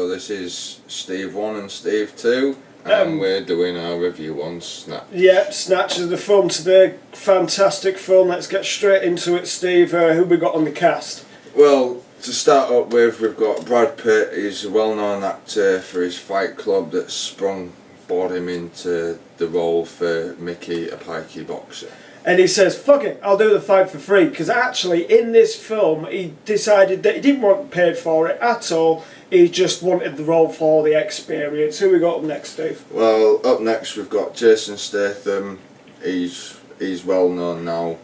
So this is Steve 1 and Steve 2, and we're doing our review on Snatch. Yeah, Snatch is the film today. Fantastic film. Let's get straight into it, Steve. Who we got on the cast? Well, to start up with, we've got Brad Pitt. He's a well-known actor for his Fight Club that brought him into the role for Mickey, a pikey boxer. And he says, fuck it, I'll do the fight for free. Because actually, in this film, he decided that he didn't want paid for it at all. He just wanted the role for the experience. Who we got up next, Steve? Well, up next we've got Jason Statham. He's well known now,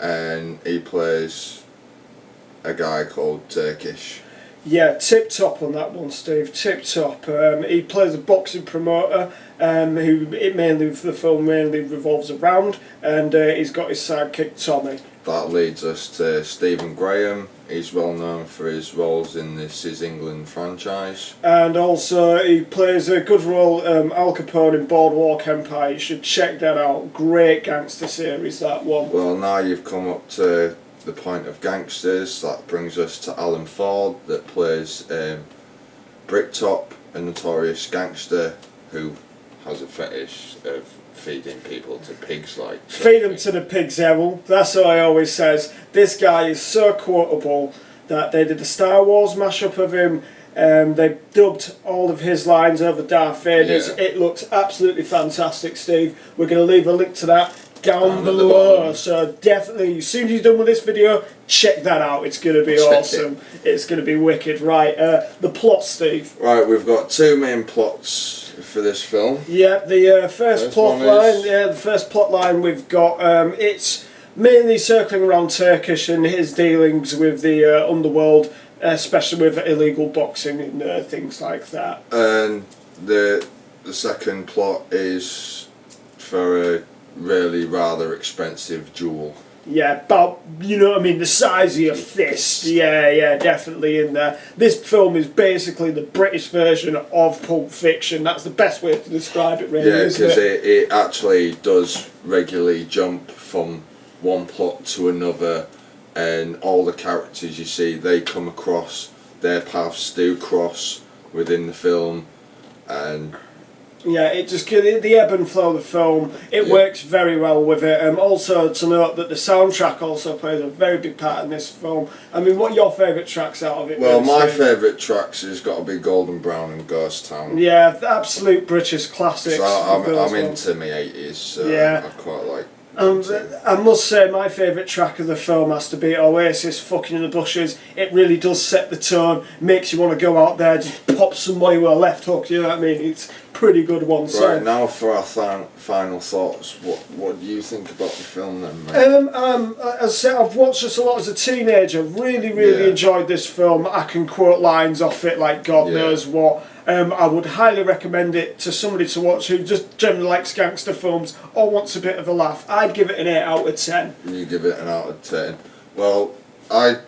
and he plays a guy called Turkish. Yeah, tip top on that one, Steve. Tip top. He plays a boxing promoter, who the film mainly revolves around, and he's got his sidekick Tommy. That leads us to Stephen Graham. He's well known for his roles in the This Is England franchise. And also he plays a good role, Al Capone in Boardwalk Empire. You should check that out. Great gangster series, that one. Well, now you've come up to the point of gangsters. That brings us to Alan Ford, that plays Bricktop, a notorious gangster who has a fetish of feeding people to pigs. Feed them to the pigs, Errol. That's what I always says. This guy is so quotable that they did a Star Wars mashup of him. They dubbed all of his lines over Darth Vader's. Yeah. It looks absolutely fantastic, Steve. We're going to leave a link to that down below, so definitely, as soon as you're done with this video, check that out. It's going to be awesome. It's going to be wicked. Right, the plot, Steve. Right, we've got two main plots for this film. Yeah, the first plot line. Yeah, the first plot line we've got. It's mainly circling around Turkish and his dealings with the underworld, especially with illegal boxing and things like that. And the second plot is for a really rather expensive jewel. Yeah, about, you know what I mean, the size of your fist. Yeah, definitely in there. This film is basically the British version of Pulp Fiction. That's the best way to describe it, really, isn't it? Yeah, because it actually does regularly jump from one plot to another, and all the characters you see, they come across, their paths do cross within the film, and yeah, it just the ebb and flow of the film. It works very well with it. Also to note that the soundtrack also plays a very big part in this film. I mean, what are your favourite tracks out of it? Well, my favourite tracks has got to be Golden Brown and Ghost Town. Yeah, the absolute British classics. So I'm into my 80s, so yeah. I quite like. I must say my favourite track of the film has to be Oasis, Fucking in the Bushes. It really does set the tone, makes you want to go out there, just pop somebody with a left hook, you know what I mean? It's a pretty good one. Right, so now for our final thoughts, what do you think about the film then, mate? As I said, I've watched this a lot as a teenager, really enjoyed this film. I can quote lines off it like God knows what. I would highly recommend it to somebody to watch who just generally likes gangster films or wants a bit of a laugh. I'd give it an 8 out of 10. You give it an out of 10. Well, I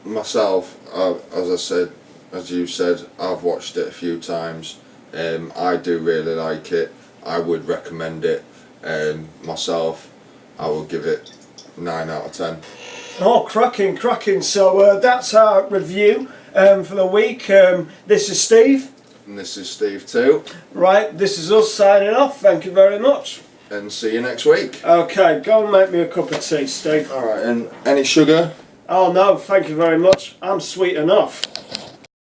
myself, as you said, I've watched it a few times. I do really like it. I would recommend it. Myself, I will give it 9 out of 10. Oh, cracking. So that's our review for the week. This is Steve. And this is Steve too. Right, this is us signing off. Thank you very much. And see you next week. Okay, go and make me a cup of tea, Steve. Alright, and any sugar? Oh no, thank you very much. I'm sweet enough.